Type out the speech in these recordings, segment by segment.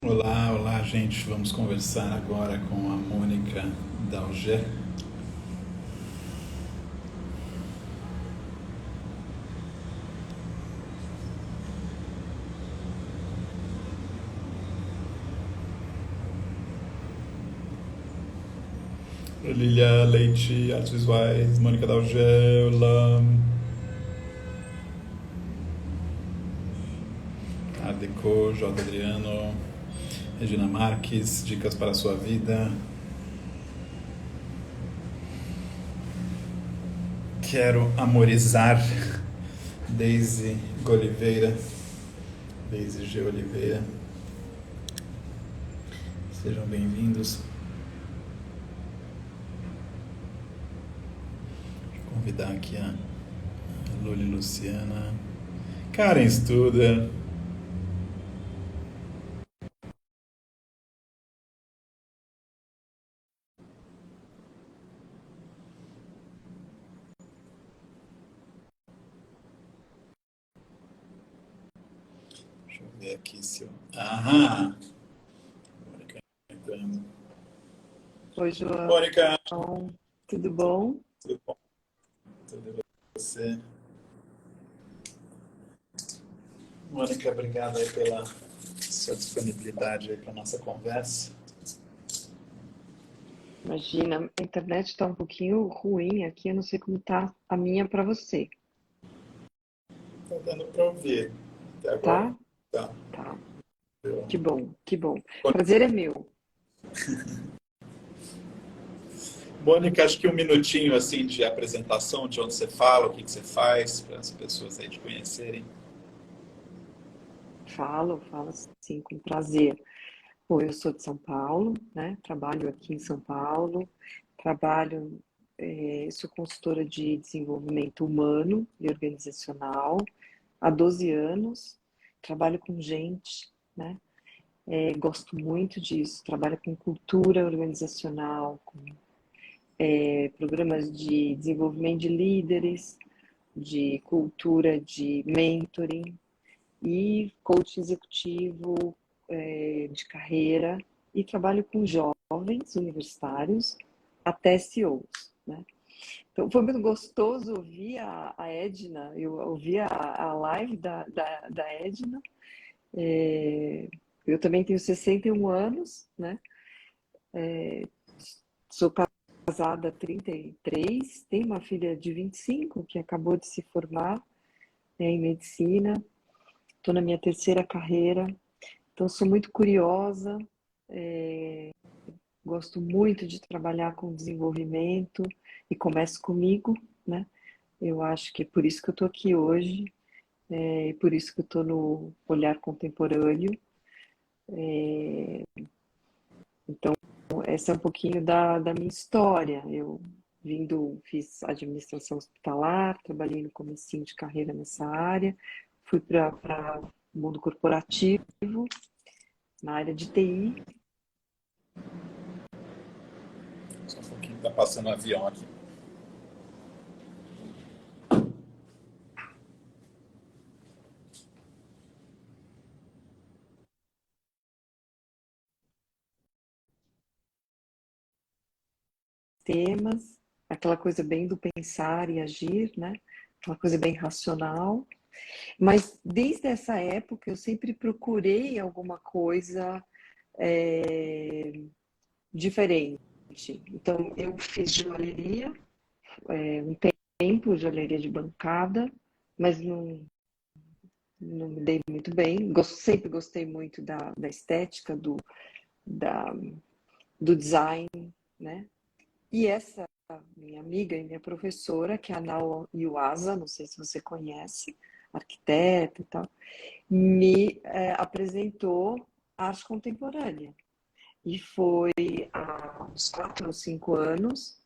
Olá, olá, gente. Vamos conversar agora com a Mônica Dalger. Lilia Leite, Artes Visuais, Mônica Dalger, olá. Art Deco, J. Adriano, Regina Marques, Dicas para a Sua Vida. Quero Amorizar, Daisy Oliveira, Daisy G. Oliveira. Sejam bem-vindos. Vou convidar aqui a Luli Luciana, Karen Studer. Deixa eu ver aqui se eu. Aham! Mônica entrando. Oi, João, Mônica, tudo bom? tudo bom? Tudo bem com você? Mônica, obrigado aí pela sua disponibilidade aí para nossa conversa. Imagina, a internet está um pouquinho ruim aqui, eu não sei como tá a minha para você, Tá dando para ouvir até agora. tá? Tá. Tá, Eu... que bom, que bom. Prazer é meu. Mônica, acho que um minutinho assim de apresentação de onde você fala, o que você faz, para as pessoas aí te conhecerem. Falo sim, com prazer. Bom, eu sou de São Paulo, né? Trabalho aqui em São Paulo, trabalho, sou consultora de desenvolvimento humano e organizacional há 12 anos, trabalho com gente, né? Gosto muito disso, trabalho com cultura organizacional, com programas de desenvolvimento de líderes, de cultura de mentoring e coach executivo de carreira e trabalho com jovens universitários até CEOs, né? Então foi muito gostoso ouvir a Edna, eu ouvi a live da Edna. Eu também tenho 61 anos, né? Sou casada há 33, tenho uma filha de 25 que acabou de se formar, em medicina, estou na minha terceira carreira, então sou muito curiosa, gosto muito de trabalhar com desenvolvimento e começo comigo, né? Eu acho que é por isso que eu estou aqui hoje, e por isso que eu estou no Olhar Contemporâneo. Então, essa é um pouquinho da minha história. Eu fiz administração hospitalar, trabalhei no comecinho de carreira nessa área, fui para o mundo corporativo, na área de TI. Só um pouquinho, tá passando um avião aqui. Temas, aquela coisa bem do pensar e agir, né? Aquela coisa bem racional. Mas desde essa época eu sempre procurei alguma coisa é, diferente. Então eu fiz joalheria, um tempo, joalheria de bancada, mas não me dei muito bem. Sempre gostei muito da estética, da, do design, né? E essa minha amiga e minha professora, que é a Nao Yuasa, não sei se você conhece, arquiteta e tal, me apresentou arte contemporânea. E foi há uns 4 ou 5 anos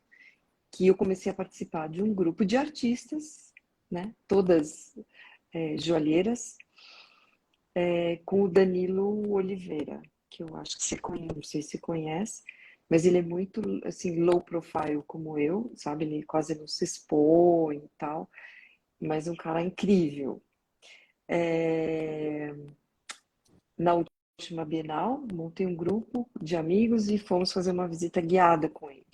que eu comecei a participar de um grupo de artistas, né? Todas joalheiras, com o Danilo Oliveira, que eu acho que você conhece, não sei se conhece, mas ele é muito assim low profile como eu, sabe? Ele quase não se expõe e tal, mas um cara incrível. É, Na última Bienal, montei um grupo de amigos e fomos fazer uma visita guiada com ele.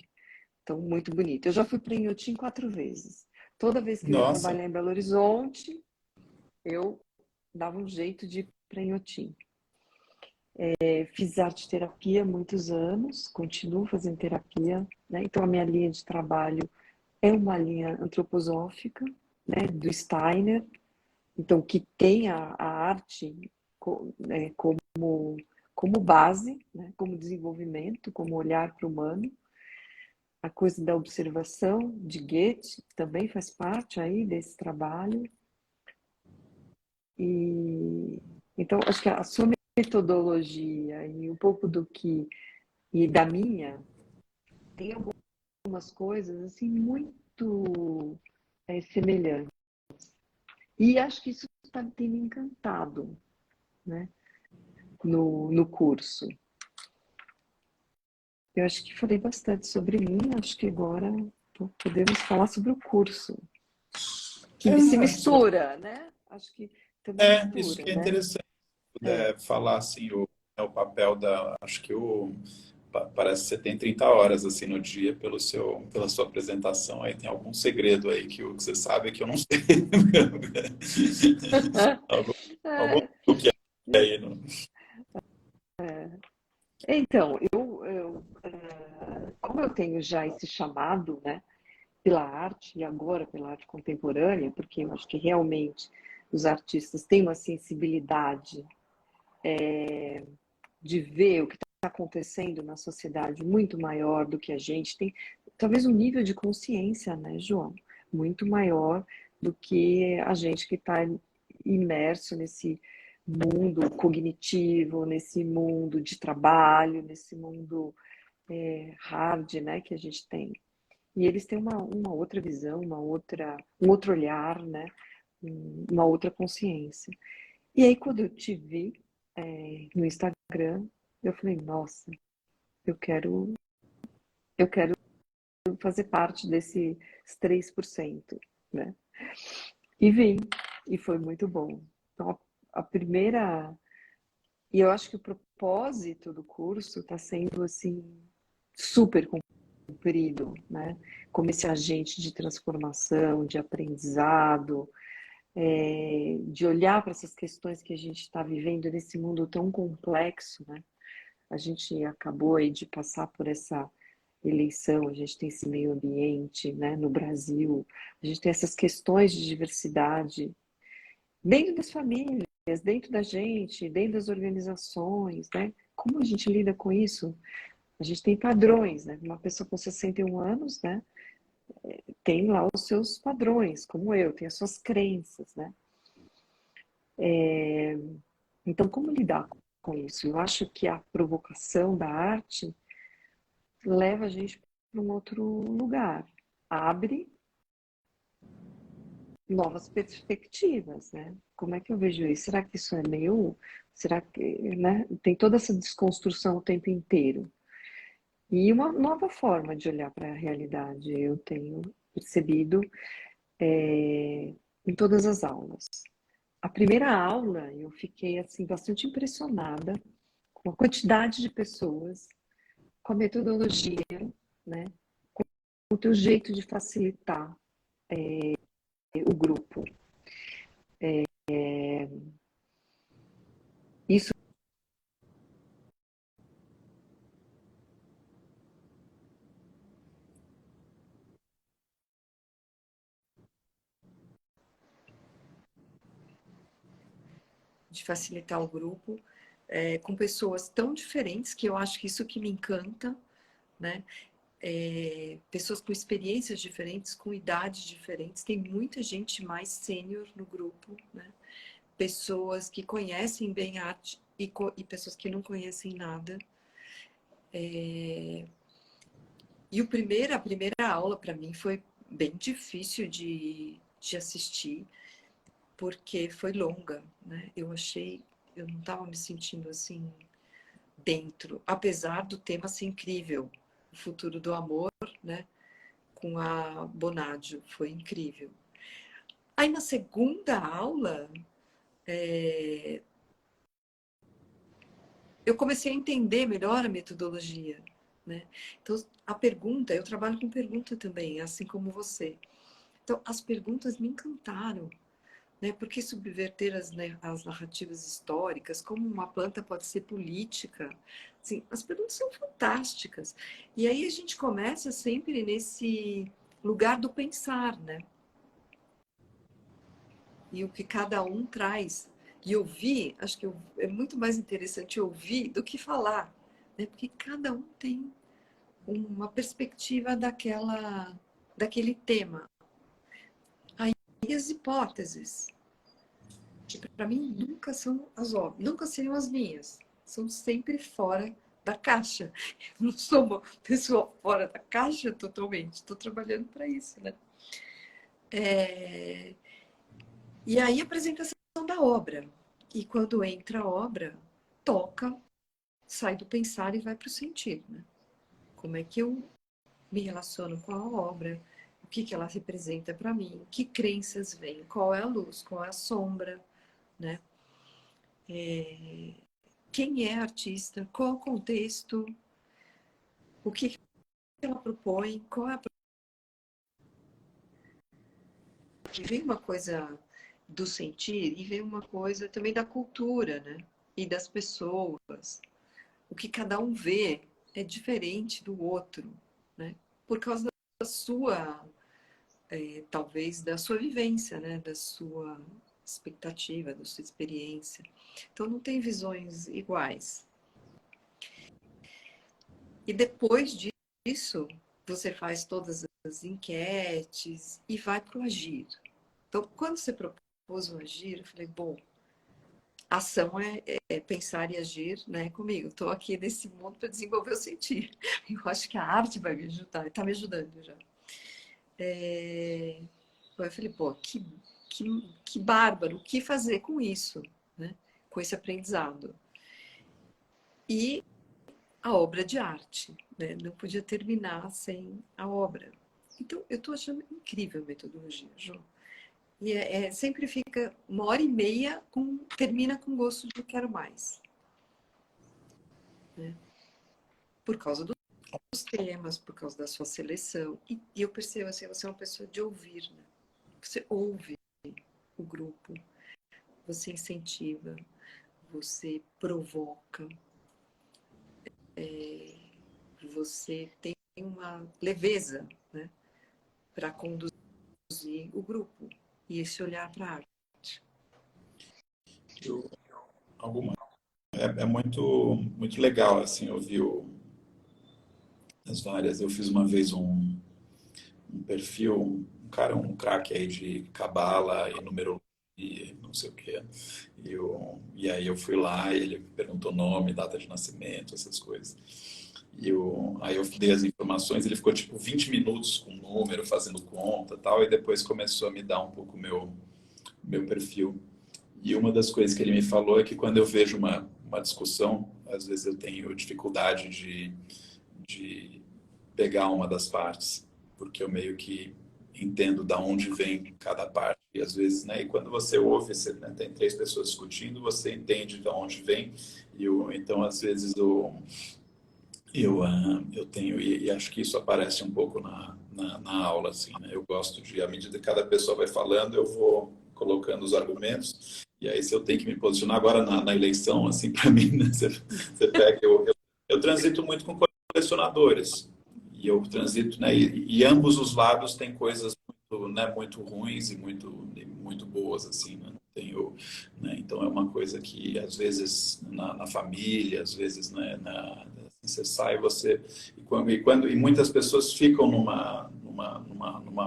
Então, muito bonito. Eu já fui para Inhotim 4 vezes. Toda vez que eu ia Nossa, trabalhar em Belo Horizonte, eu dava um jeito de ir para Inhotim. Fiz arte terapia há muitos anos, continuo fazendo terapia, né? Então, a minha linha de trabalho é uma linha antroposófica, né? Do Steiner, então, que tem a arte como base, né? Como desenvolvimento, como olhar para o humano. A coisa da observação de Goethe também faz parte aí desse trabalho. E então, acho que a sua metodologia e um pouco do que e da minha tem algumas coisas assim muito semelhantes. E acho que isso tem me encantado, né, no curso. Eu acho que falei bastante sobre mim, acho que agora podemos falar sobre o curso, que se acho que mistura, né? Acho que também isso mistura, que é né? interessante, É. falar assim, o papel da, acho que parece que você tem 30 horas assim no dia pela sua apresentação, aí tem algum segredo aí que você sabe que eu não sei. algum, algum truque aí, não? Então, como eu tenho já esse chamado, né, pela arte e agora pela arte contemporânea, porque eu acho que realmente os artistas têm uma sensibilidade de ver o que está acontecendo na sociedade muito maior do que a gente tem, talvez um nível de consciência, né, João, muito maior do que a gente que está imerso nesse mundo cognitivo, nesse mundo de trabalho, nesse mundo hard, né, que a gente tem. E eles têm uma outra visão, um outro olhar, né, uma outra consciência. E aí, quando eu te vi no Instagram, eu falei, nossa, eu quero, eu quero fazer parte desses 3%, né? E vim, e foi muito bom. Então, a primeira. E eu acho que o propósito do curso está sendo, assim, super cumprido, né? Como esse agente de transformação, de aprendizado, de olhar para essas questões que a gente está vivendo nesse mundo tão complexo, né? A gente acabou aí de passar por essa eleição, a gente tem esse meio ambiente, né, no Brasil, a gente tem essas questões de diversidade dentro das famílias, dentro da gente, dentro das organizações, né? Como a gente lida com isso? A gente tem padrões, né? Uma pessoa com 61 anos, né, tem lá os seus padrões, como eu, tem as suas crenças, né? Então, como lidar com isso? Eu acho que a provocação da arte leva a gente para um outro lugar, abre novas perspectivas, né? Como é que eu vejo isso? Será que isso é meu? Será que, né? Tem toda essa desconstrução o tempo inteiro. E uma nova forma de olhar para a realidade, eu tenho percebido em todas as aulas. A primeira aula eu fiquei assim bastante impressionada com a quantidade de pessoas, com a metodologia, né? Com o teu jeito de facilitar o grupo. Isso de facilitar o grupo com pessoas tão diferentes que eu acho que isso que me encanta, né? Pessoas com experiências diferentes, com idades diferentes. Tem muita gente mais sênior no grupo, né? Pessoas que conhecem bem arte e pessoas que não conhecem nada. E a primeira aula para mim foi bem difícil de assistir, porque foi longa, né? Eu não estava me sentindo assim dentro, apesar do tema ser incrível, o futuro do amor, né? Com a Bonadio, foi incrível. Aí na segunda aula, eu comecei a entender melhor a metodologia, né? Então, a pergunta, eu trabalho com pergunta também, assim como você. Então, as perguntas me encantaram, né? Porque subverter as narrativas históricas, como uma planta pode ser política, assim, as perguntas são fantásticas. E aí a gente começa sempre nesse lugar do pensar, né? E o que cada um traz. E ouvir, acho que é muito mais interessante ouvir do que falar, né? Porque cada um tem uma perspectiva daquele tema. Aí as hipóteses, que para mim nunca são nunca seriam as minhas, são sempre fora da caixa. Eu não sou uma pessoa fora da caixa totalmente, estou trabalhando para isso, né? E aí a apresentação da obra. E quando entra a obra, toca, sai do pensar e vai para o sentir, né? Como é que eu me relaciono com a obra? O que ela representa para mim? Que crenças vêm? Qual é a luz? Qual é a sombra? Né? Quem é a artista? Qual o contexto? O que ela propõe? Qual é a... E vem uma coisa do sentir e vem uma coisa também da cultura, né? E das pessoas. O que cada um vê é diferente do outro, né? Por causa da sua, talvez, da sua vivência, né? Da sua expectativa, da sua experiência. Então, não tem visões iguais. E depois disso, você faz todas as enquetes e vai para o agir. Então, quando você propôs o agir, eu falei, bom, ação é pensar e agir, né, comigo. Estou aqui nesse mundo para desenvolver o sentir. Eu acho que a arte vai me ajudar, está me ajudando já. Eu falei, pô, que bárbaro, o que fazer com isso, né? Com esse aprendizado. E a obra de arte, né? Não podia terminar sem a obra. Então, eu estou achando incrível a metodologia, João. E sempre fica 1h30, termina com gosto de quero mais. Né? Por causa dos temas, por causa da sua seleção. E eu percebo assim, você é uma pessoa de ouvir. Né? Você ouve o grupo, você incentiva, você provoca, você tem uma leveza, né? Para conduzir o grupo e esse olhar para a arte. Eu, alguma, é muito legal, assim, ouvir as várias. Eu fiz uma vez um perfil, um cara, um craque aí de cabala e numerologia, e não sei o quê. E aí eu fui lá e ele perguntou nome, data de nascimento, essas coisas. Aí eu dei as informações, ele ficou tipo 20 minutos com o número, fazendo conta e tal, e depois começou a me dar um pouco o meu perfil. E uma das coisas que ele me falou é que quando eu vejo uma discussão, às vezes eu tenho dificuldade de pegar uma das partes, porque eu meio que entendo da onde vem cada parte. E às vezes, né, e quando você ouve, você, né, tem três pessoas discutindo, você entende de onde vem. Então, às vezes, eu tenho, e acho que isso aparece um pouco na aula, assim, né? Eu gosto de, à medida que cada pessoa vai falando, eu vou colocando os argumentos, e aí se eu tenho que me posicionar agora na eleição, assim, para mim, né? Você pega, eu transito muito com colecionadores, e eu transito, né? E ambos os lados têm coisas muito, né, muito ruins e muito boas, assim, né? Tenho, né? Então é uma coisa que às vezes na família, às vezes, né, você sai, e muitas pessoas ficam numa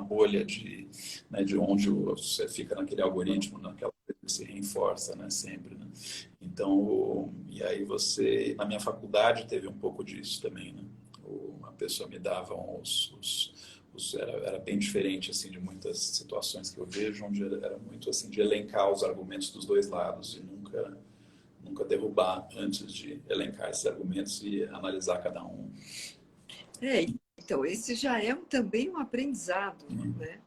bolha né, de onde você fica naquele algoritmo, naquela coisa que se reforça, né, sempre, né? Então, e aí na minha faculdade teve um pouco disso também, né? Uma pessoa me dava era bem diferente assim de muitas situações que eu vejo, onde era muito assim de elencar os argumentos dos dois lados e nunca derrubar antes de elencar esses argumentos e analisar cada um. Então, esse já é também um aprendizado, né?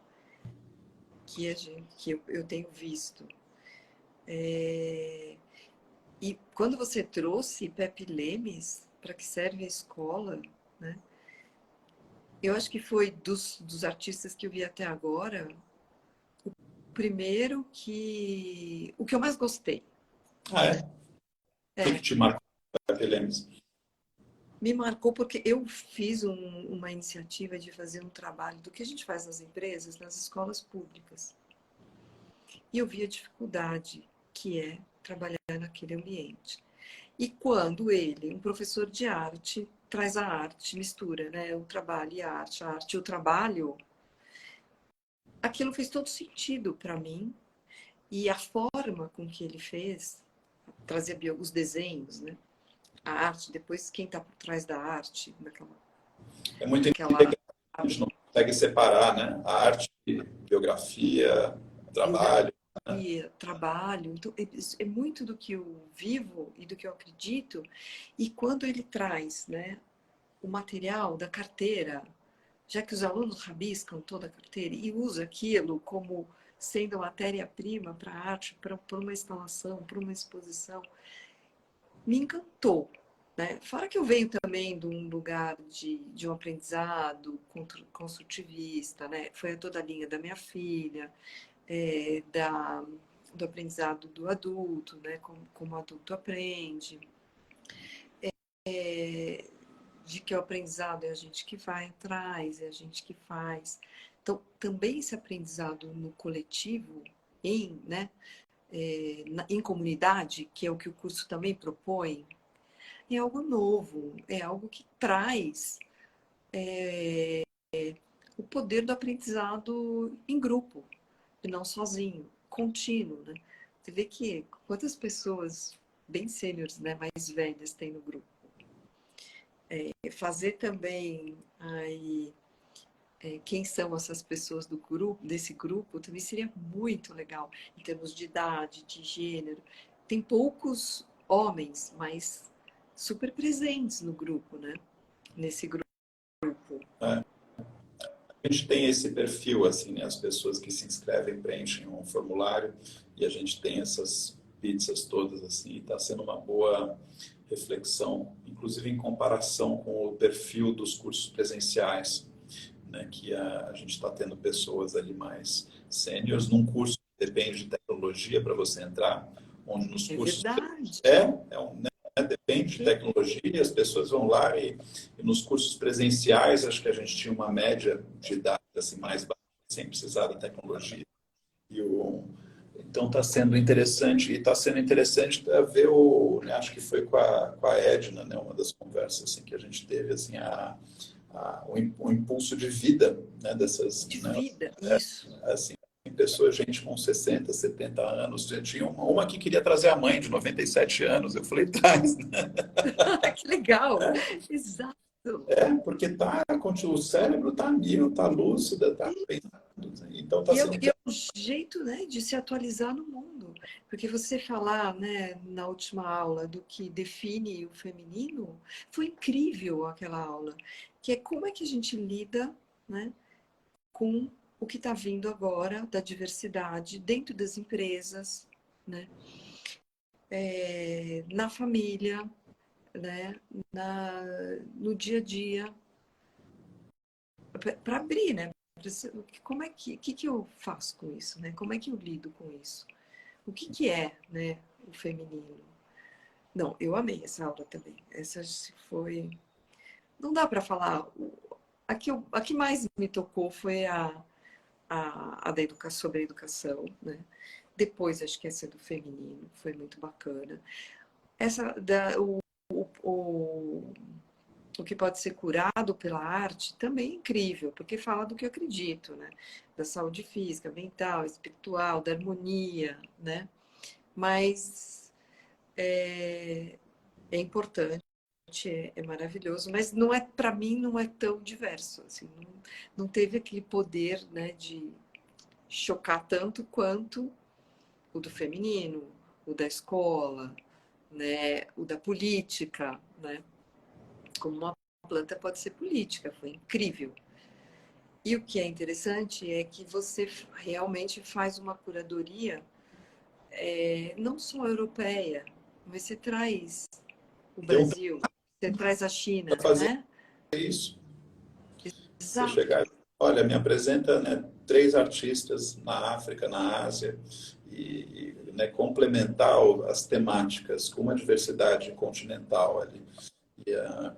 Que eu tenho visto. E quando você trouxe Pepe Lemes, para que serve a escola, né? Eu acho que foi dos artistas que eu vi até agora, o primeiro que... O que eu mais gostei, Ah, é? né? O que É, te marcou, Pepe Lemes? me marcou porque eu fiz uma iniciativa de fazer um trabalho do que a gente faz nas empresas, nas escolas públicas. E eu vi a dificuldade que é trabalhar naquele ambiente. E quando ele, um professor de arte, traz a arte, mistura, né, o trabalho e a arte e o trabalho, aquilo fez todo sentido para mim. E a forma com que ele fez, trazia os desenhos, né, a arte, depois quem está por trás da arte, É muito naquela a gente não consegue separar, né? A arte, biografia, trabalho. trabalho. Então, é muito do que eu vivo e do que eu acredito. E quando ele traz, né, o material da carteira, já que os alunos rabiscam toda a carteira e usa aquilo como sendo matéria-prima para a arte, para uma instalação, para uma exposição, me encantou. Né? Fora que eu venho também de um lugar de um aprendizado construtivista, né? Foi toda a linha da minha filha, do aprendizado do adulto, né? Como o adulto aprende, de que o aprendizado é a gente que vai atrás, é a gente que faz. Então, também esse aprendizado no coletivo, né, em comunidade, que é o que o curso também propõe, é algo novo, é algo que traz o poder do aprendizado em grupo, e não sozinho, contínuo. Né? Você vê que quantas pessoas bem sêniores, né, mais velhas tem no grupo. Fazer também aí quem são essas pessoas do grupo, desse grupo, também seria muito legal, em termos de idade, de gênero. Tem poucos homens, mas super presentes no grupo, né? Nesse grupo. Né? A gente tem esse perfil, assim, né? As pessoas que se inscrevem preenchem um formulário e a gente tem essas pizzas todas, assim, e está sendo uma boa reflexão, inclusive em comparação com o perfil dos cursos presenciais, né? Que a gente está tendo pessoas ali mais sêniores num curso que depende de tecnologia para você entrar, onde nos É cursos verdade. né, depende de tecnologia, as pessoas vão lá e nos cursos presenciais, acho que a gente tinha uma média de idade assim, mais baixa, sem precisar da tecnologia. Então está sendo interessante, e está sendo interessante ver né, acho que foi com a Edna, né, uma das conversas assim, que a gente teve, assim, o impulso de vida, né, dessas, De né, vida, isso. assim, pessoas, gente com 60, 70 anos. Tinha uma que queria trazer a mãe de 97 anos. Eu falei, traz, né? Que legal! Exato. Porque o cérebro está mil, está lúcida, está pensando. Então está sendo E é um jeito, né, de se atualizar no mundo. Porque você falar, né, na última aula do que define o feminino, foi incrível aquela aula. Que é como é que a gente lida, né, com o que está vindo agora da diversidade dentro das empresas, né, na família, né, no dia a dia, para abrir, né? Como é que eu faço com isso, né? Como é que eu lido com isso? O que é, né, o feminino? Não, eu amei essa aula também. Essa foi. Não dá para falar. A que mais me tocou foi a da educação, sobre a educação, né? Depois, acho que essa do feminino foi muito bacana. Essa o, o que pode ser curado pela arte também é incrível, porque fala do que eu acredito, né? Da saúde física, mental, espiritual, da harmonia, né? Mas é importante, é maravilhoso, mas não é, para mim, não é tão diverso, assim, não teve aquele poder, né, de chocar tanto quanto o do feminino, o da escola, né, o da política, né? Como uma planta pode ser política, foi incrível. E o que é interessante é que você realmente faz uma curadoria não só europeia, mas você traz o Tem um Brasil, você traz a China, para fazer né? isso. Você Exato. chegar, olha, me apresenta, né, 3 artistas na África, na Ásia, né, complementar as temáticas com uma diversidade continental ali.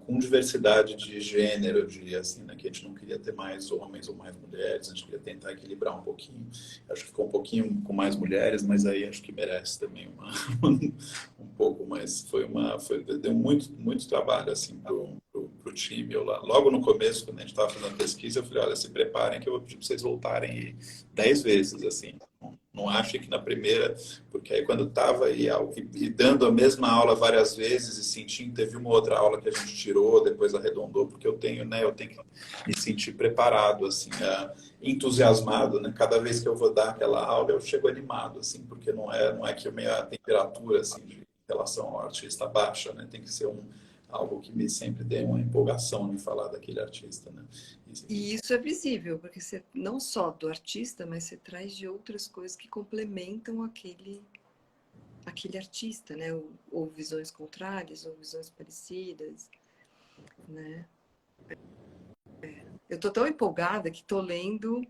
Com diversidade de gênero, de assim, né, que a gente não queria ter mais homens ou mais mulheres, a gente queria tentar equilibrar um pouquinho. Acho que ficou um pouquinho com mais mulheres, mas aí acho que merece também um pouco mais. Deu muito trabalho assim pro time. Eu lá, logo no começo, quando a gente estava fazendo a pesquisa, eu falei, olha, se preparem que eu vou pedir para vocês voltarem 10 vezes, assim. Não acho que na primeira, porque aí quando estava e dando a mesma aula várias vezes e sentindo, teve uma outra aula que a gente tirou, depois arredondou, porque eu tenho que me sentir preparado, assim, entusiasmado, né? Cada vez que eu vou dar aquela aula, eu chego animado, assim, porque não é que a minha temperatura, assim, de relação ao artista baixa, né? Tem que ser algo que me sempre dê uma empolgação de falar daquele artista, né? E isso é visível, porque você não só do artista, mas você traz de outras coisas que complementam aquele artista, né? Ou visões contrárias, ou visões parecidas, né? Eu estou tão empolgada que estou lendo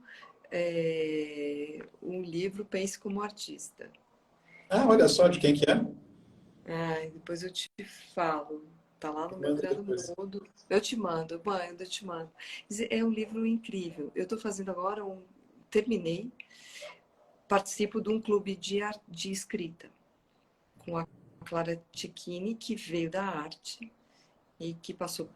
um livro Pense como Artista. Olha só de quem que é? Depois eu te falo. Tá lá no meu Manda Criado depois. Mudo. Eu te mando, mãe, eu te mando. É um livro incrível. Eu estou fazendo agora terminei, participo de um clube de escrita com a Clara Cecchini, que veio da arte e que passou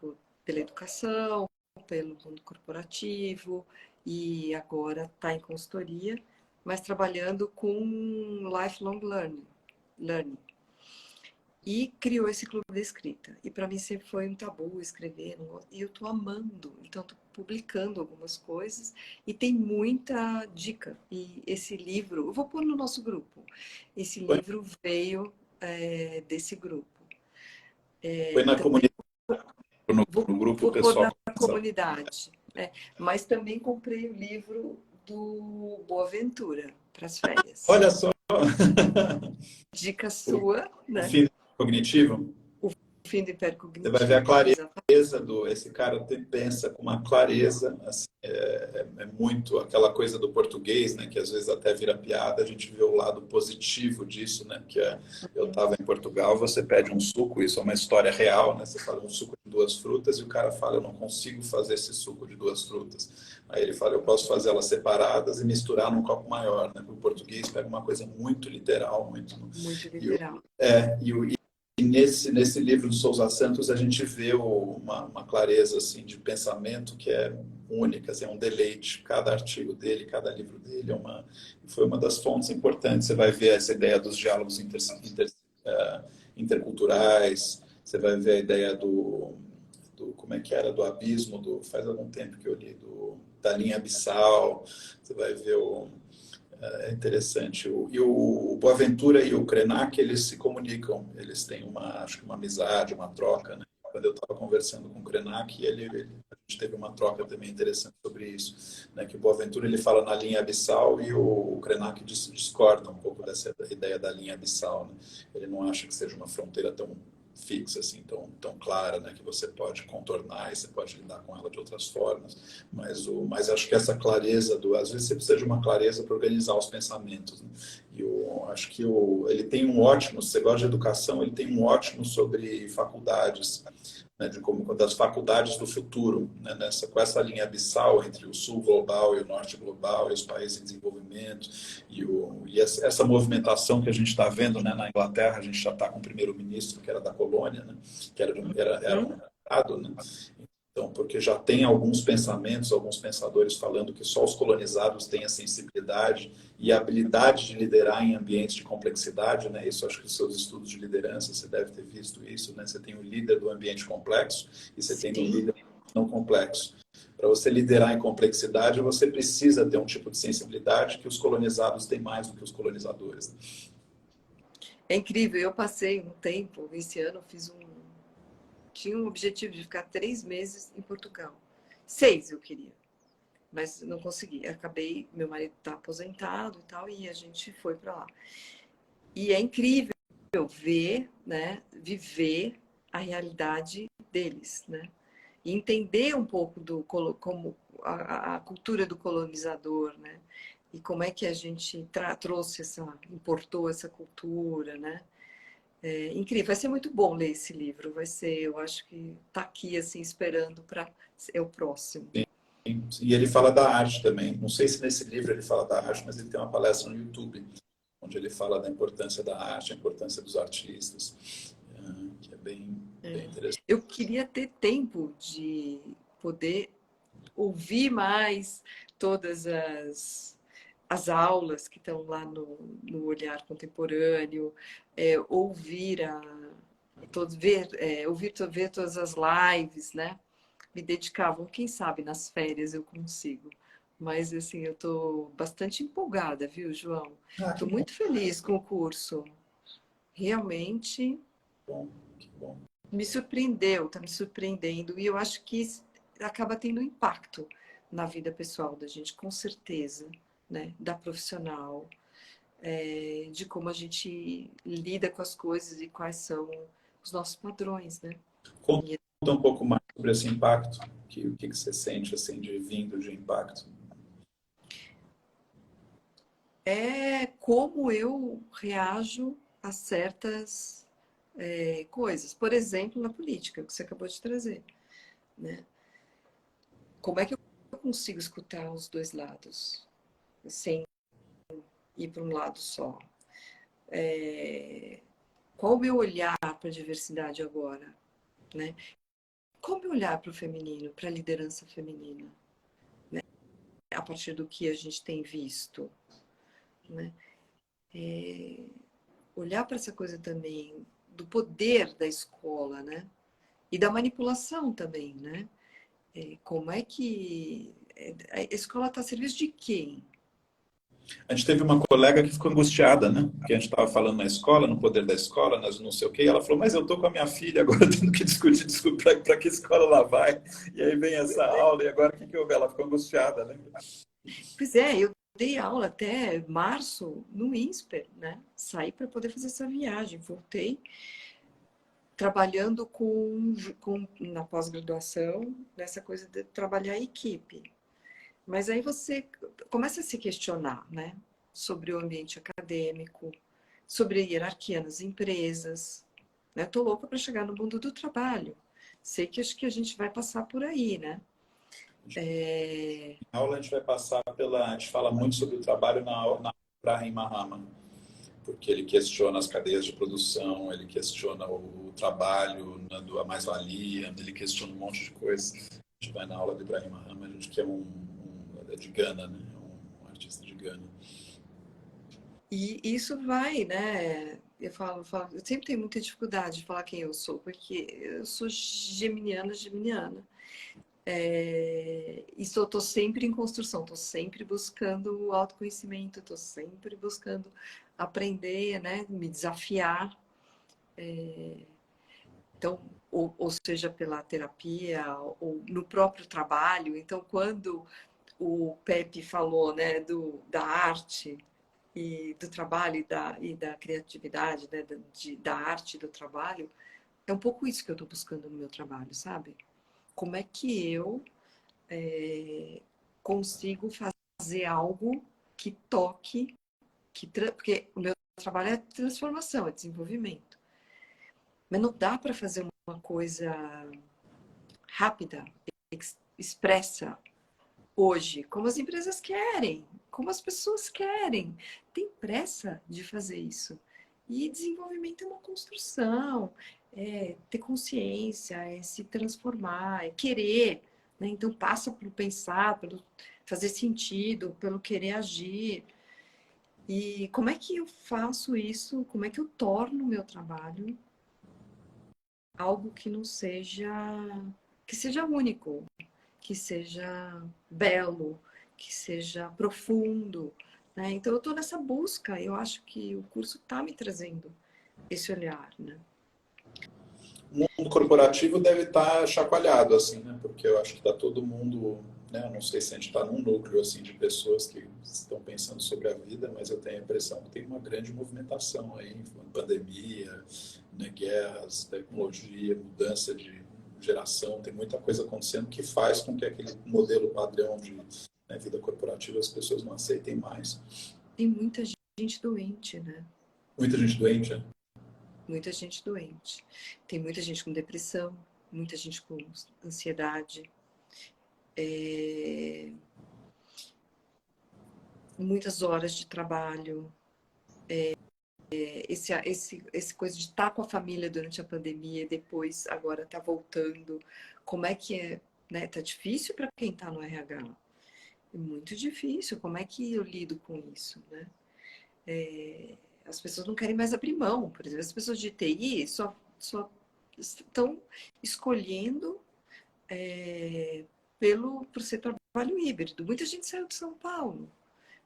pela educação, pelo mundo corporativo e agora está em consultoria, mas trabalhando com lifelong learning. E criou esse clube de escrita. E para mim sempre foi um tabu escrever, e eu estou amando. Então, estou publicando algumas coisas e tem muita dica. E esse livro, eu vou pôr no nosso grupo. Esse Foi, livro veio desse grupo. foi na Também comunidade, no grupo vou pôr pessoal. na comunidade. Mas também comprei o livro do Boaventura para as férias. Olha só, Dica sua, o né? fim cognitivo. O fim do Você vai ver a hipercognitivo, exatamente. clareza esse cara pensa com uma clareza, assim, é muito aquela coisa do português, né, que às vezes até vira piada, a gente vê o lado positivo disso, né, eu estava em Portugal, você pede um suco, isso é uma história real, né, você fala um suco de 2 frutas e o cara fala, eu não consigo fazer esse suco de 2 frutas. Aí ele fala, eu posso fazer elas separadas e misturar num copo maior, né, o português pega uma coisa muito literal, Muito e o, literal. e nesse livro do Sousa Santos a gente vê uma clareza assim de pensamento que é única, assim, é um deleite. Cada artigo dele, cada livro dele foi uma das fontes importantes. Você vai ver essa ideia dos diálogos interculturais, você vai ver a ideia do como é que era, do abismo, faz algum tempo que eu li, da linha abissal, você vai ver é interessante. O Boaventura e o Krenak, eles se comunicam, eles têm acho que uma amizade, uma troca, né? Quando eu estava conversando com o Krenak, a gente teve uma troca também interessante sobre isso, né? Que o Boaventura ele fala na linha abissal e o Krenak discorda um pouco dessa ideia da linha abissal, né? Ele não acha que seja uma fronteira tão fixa, assim, tão clara, né, que você pode contornar e você pode lidar com ela de outras formas, mas acho que essa clareza às vezes você precisa de uma clareza para organizar os pensamentos, né? E acho que ele tem um ótimo, se você gosta de educação, ele tem um ótimo sobre faculdades, né, das faculdades do futuro, né, com essa linha abissal entre o sul global e o norte global e os países em desenvolvimento e essa movimentação que a gente está vendo, né, na Inglaterra, a gente já está com o primeiro-ministro que era da colônia, né, que era um estado, né, então, porque já tem alguns pensamentos, alguns pensadores falando que só os colonizados têm a sensibilidade e a habilidade de liderar em ambientes de complexidade, né? Isso acho que os seus estudos de liderança, você deve ter visto isso, né? Você tem o líder do ambiente complexo e você tem o líder não complexo. Para você liderar em complexidade, você precisa ter um tipo de sensibilidade que os colonizados têm mais do que os colonizadores. É incrível, eu passei um tempo, esse ano, tinha um objetivo de ficar 3 meses em Portugal. 6 eu queria, mas não consegui. Acabei, meu marido está aposentado e tal, e a gente foi para lá. E é incrível ver, né, viver a realidade deles, né? E entender um pouco como a cultura do colonizador, né? E como é que a gente trouxe importou essa cultura, né? É incrível, vai ser muito bom ler esse livro, vai ser, eu acho que tá aqui assim esperando para ser o próximo. E ele fala da arte também. Não sei se nesse livro ele fala da arte, mas ele tem uma palestra no YouTube, onde ele fala da importância da arte, a importância dos artistas, que é bem interessante. Eu queria ter tempo de poder ouvir mais todas as aulas que estão lá no Olhar Contemporâneo, ouvir ver todas as lives, né? Me dedicavam, quem sabe nas férias eu consigo. Mas assim, eu estou bastante empolgada, viu, João? Que Estou bom, muito feliz com o curso. Realmente que bom. me surpreendeu, está me surpreendendo, e eu acho que acaba tendo impacto na vida pessoal da gente, com certeza, né? Da profissional, de como a gente lida com as coisas e quais são os nossos padrões, né? Conta um pouco mais sobre esse impacto, o que você sente assim vindo de impacto. É como eu reajo a certas coisas. Por exemplo, na política, que você acabou de trazer, né? Como é que eu consigo escutar os dois lados sem ir para um lado só? Qual o meu olhar para a diversidade agora, né? Qual o meu olhar para o feminino, para a liderança feminina, né? A partir do que a gente tem visto, né? Olhar para essa coisa também do poder da escola, né? E da manipulação também, né? Como é que a escola está a serviço de quem? A gente teve uma colega que ficou angustiada, né? Porque a gente estava falando na escola, no poder da escola, nas não sei o quê, e ela falou, mas eu estou com a minha filha agora tendo que discutir para que escola ela vai, e aí vem essa aula, e agora o que houve? Ela ficou angustiada, né? Pois é, eu dei aula até março no INSPER, né? Saí para poder fazer essa viagem, voltei trabalhando na pós-graduação, nessa coisa de trabalhar em equipe. Mas aí você começa a se questionar, né? Sobre o ambiente acadêmico, sobre a hierarquia nas empresas. Né? Tô louca para chegar no mundo do trabalho. Sei que acho que a gente vai passar por aí, né? Na aula a gente vai passar a gente fala muito sobre o trabalho na Ibrahim Mahama, porque ele questiona as cadeias de produção, ele questiona o trabalho, né, a mais-valia, ele questiona um monte de coisas. A gente vai na aula do Ibrahim Mahama, a gente que é é de Gana, né? Um artista de Gana. E isso vai, né? Eu sempre tenho muita dificuldade de falar quem eu sou, porque eu sou geminiana, geminiana. E estou sempre em construção, estou sempre buscando o autoconhecimento, estou sempre buscando aprender, né? Me desafiar. Então, ou seja, pela terapia, ou no próprio trabalho. Então, quando o Pepe falou, né, da arte e do trabalho e da criatividade, né, da arte e do trabalho, é um pouco isso que eu estou buscando no meu trabalho, sabe? Como é que eu consigo fazer algo que toque, porque o meu trabalho é transformação, é desenvolvimento. Mas não dá para fazer uma coisa rápida, expressa, hoje, como as empresas querem, como as pessoas querem. Tem pressa de fazer isso. E desenvolvimento é uma construção, é ter consciência, é se transformar, é querer. Né? Então passa pelo pensar, pelo fazer sentido, pelo querer agir. E como é que eu faço isso? Como é que eu torno o meu trabalho algo que não seja, que seja único, que seja belo, que seja profundo, né? Então eu estou nessa busca. Eu acho que o curso está me trazendo esse olhar, né? O mundo corporativo deve estar chacoalhado, assim, né? Porque eu acho que está todo mundo né? Eu não sei se a gente está num núcleo assim de pessoas que estão pensando sobre a vida, mas eu tenho a impressão que tem uma grande movimentação aí, pandemia, né, guerras, tecnologia, mudança de geração, tem muita coisa acontecendo que faz com que aquele modelo padrão de, né, vida corporativa as pessoas não aceitem mais. Tem muita gente doente, né? Muita gente doente, né? Muita gente doente. Tem muita gente com depressão, muita gente com ansiedade, muitas horas de trabalho, esse coisa de estar com a família durante a pandemia e depois agora está voltando. Como é que é? Né? Tá difícil para quem está no RH. É muito difícil. Como é que eu lido com isso, né? As pessoas não querem mais abrir mão. Por exemplo, as pessoas de TI só estão escolhendo por ser trabalho híbrido. Muita gente saiu de São Paulo,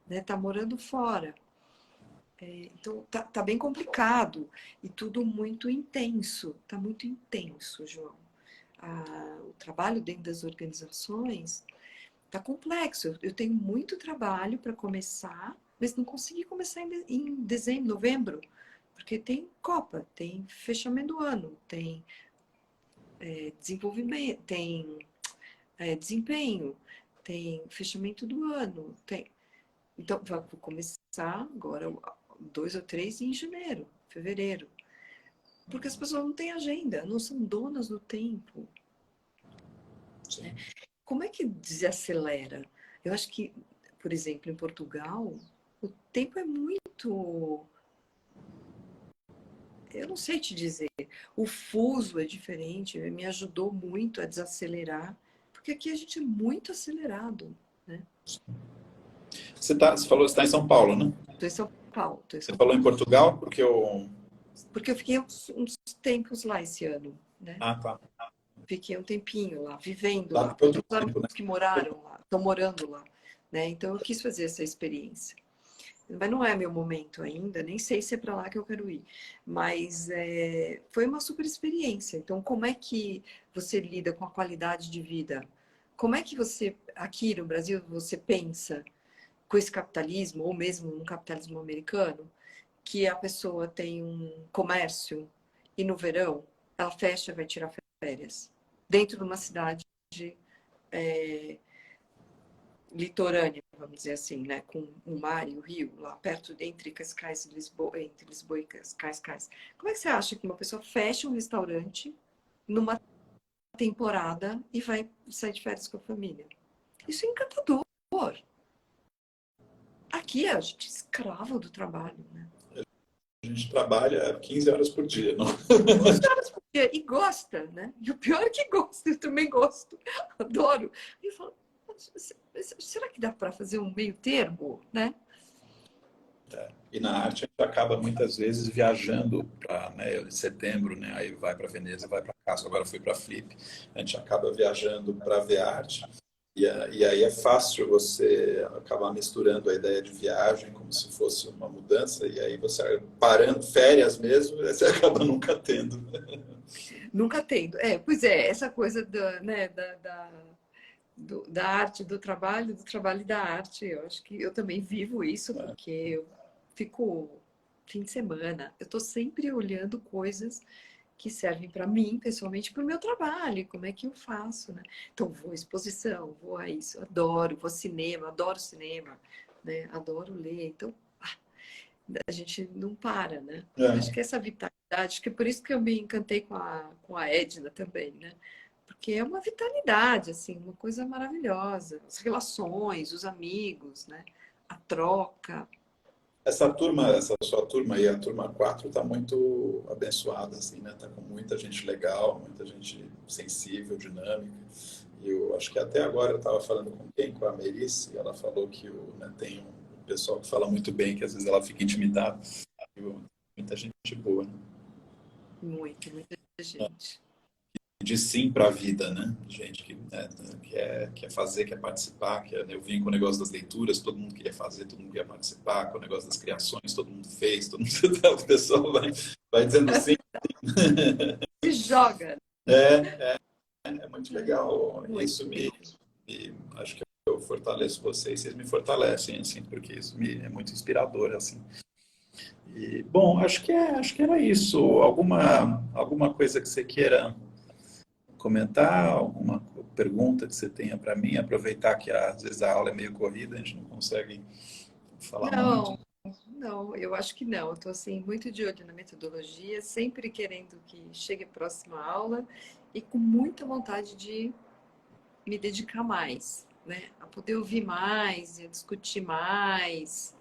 né? Tá morando fora. Então, tá bem complicado e tudo muito intenso. Tá muito intenso, João. O trabalho dentro das organizações tá complexo. Eu tenho muito trabalho para começar, mas não consegui começar em dezembro, novembro, porque tem Copa, tem fechamento do ano, tem desenvolvimento, tem desempenho, tem fechamento do ano, tem. Então, vou começar agora 2 ou 3 em janeiro, fevereiro. Porque as pessoas não têm agenda, não são donas do tempo. Né? Como é que desacelera? Eu acho que, por exemplo, em Portugal, o tempo é muito... Eu não sei te dizer. O fuso é diferente, me ajudou muito a desacelerar, porque aqui a gente é muito acelerado. Né? Você falou que está em São Paulo, né? Estou em São Paulo. Você falou em Portugal porque eu... Porque eu fiquei uns tempos lá esse ano, né? Ah, tá. Fiquei um tempinho lá, vivendo Lá lá. por Os outro tempo, né? amigos que moraram lá, estão morando lá, né? Então eu quis fazer essa experiência. Mas não é meu momento ainda, nem sei se é para lá que eu quero ir. Mas foi uma super experiência. Então, como é que você lida com a qualidade de vida? Como é que você, aqui no Brasil, você pensa com esse capitalismo, ou mesmo no capitalismo americano, que a pessoa tem um comércio e no verão ela fecha e vai tirar férias dentro de uma cidade litorânea, vamos dizer assim, né, com o mar e o rio lá perto, entre Cascais e Lisboa, entre Lisboa e Cascais. Como é que você acha que uma pessoa fecha um restaurante numa temporada e vai sair de férias com a família? Isso é encantador. Aqui a gente é escravo do trabalho, né? A gente trabalha 15 horas por dia, não? 15 horas por dia e gosta, né? E o pior é que gosta, eu também gosto, adoro. E eu falo, será que dá para fazer um meio termo, né? E na arte a gente acaba muitas vezes viajando para, né, em setembro, né, aí vai para Veneza, vai para Castro, agora fui para Flip. A gente acaba viajando para ver arte. E aí é fácil você acabar misturando a ideia de viagem como se fosse uma mudança, e aí você parando férias mesmo, você acaba nunca tendo. Nunca tendo. Pois é, essa coisa né, da arte, do trabalho e da arte, eu acho que eu também vivo isso, porque eu fico fim de semana, eu estou sempre olhando coisas que servem para mim, pessoalmente, para o meu trabalho, como é que eu faço, né? Então, vou à exposição, vou a isso, adoro, vou ao cinema, adoro cinema, né? Adoro ler, então a gente não para, né? Acho que essa vitalidade, acho que é por isso que eu me encantei com a Edna também, né? Porque é uma vitalidade, assim, uma coisa maravilhosa. As relações, os amigos, né? A troca. Essa sua turma aí, a turma 4, está muito abençoada, assim, né? Tá com muita gente legal, muita gente sensível, dinâmica. E eu acho que até agora eu estava falando com quem? Com a Merice, e ela falou que né, tem um pessoal que fala muito bem, que às vezes ela fica intimidada. Muita gente boa, né? Muita gente. De sim para a vida, né? Gente que né, quer fazer, quer participar. Eu vim com o negócio das leituras, todo mundo queria fazer, todo mundo queria participar. Com o negócio das criações, todo mundo fez, todo mundo... o pessoal vai dizendo sim. Se joga. É muito legal. Muito. Isso e acho que eu fortaleço vocês, vocês me fortalecem, assim, porque isso é muito inspirador, assim. E, bom, acho que era isso. Alguma coisa que você queira comentar, alguma pergunta que você tenha para mim, aproveitar que às vezes a aula é meio corrida, a gente não consegue falar muito. Não, não, eu acho que não. Eu estou assim, muito de olho na metodologia, sempre querendo que chegue a próxima aula e com muita vontade de me dedicar mais, né? A poder ouvir mais, a discutir mais.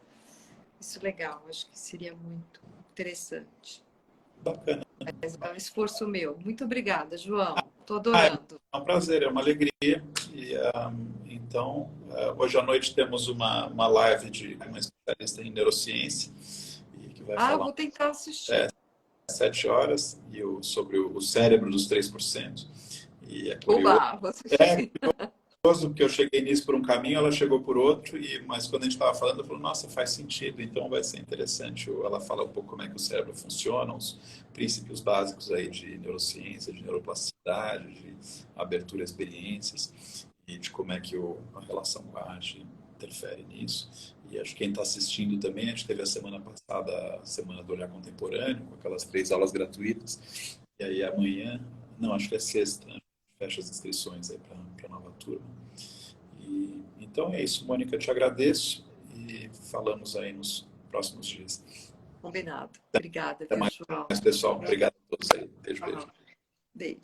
Isso é legal, acho que seria muito interessante. Bacana. Mas é um esforço meu. Muito obrigada, João. Estou Ah, adorando. é um prazer, é uma alegria. E, então, hoje à noite temos uma live de uma especialista em neurociência, e que vai Ah, eu falar vou tentar assistir. às 7 horas sobre o cérebro dos 3%. E é curioso, Oba, vou é assistir. curioso porque eu cheguei nisso por um caminho, ela chegou por outro, mas quando a gente estava falando, eu falei, nossa, faz sentido, então vai ser interessante. Ela fala um pouco como é que o cérebro funciona, os princípios básicos aí de neurociência, de neuroplasticidade, de abertura a experiências, e de como é que a relação com a arte interfere nisso. E acho que quem está assistindo também, a gente teve a semana passada a Semana do Olhar Contemporâneo, com aquelas 3 aulas gratuitas, e aí amanhã, não, acho que é sexta, né? Fecha as inscrições aí para a nova turma. E, então é isso, Mônica, eu te agradeço e falamos aí nos próximos dias. Combinado. Obrigada, Até viu, mais, João? pessoal. Obrigado a todos aí. Beijo, beijo. Tchau. Beijo.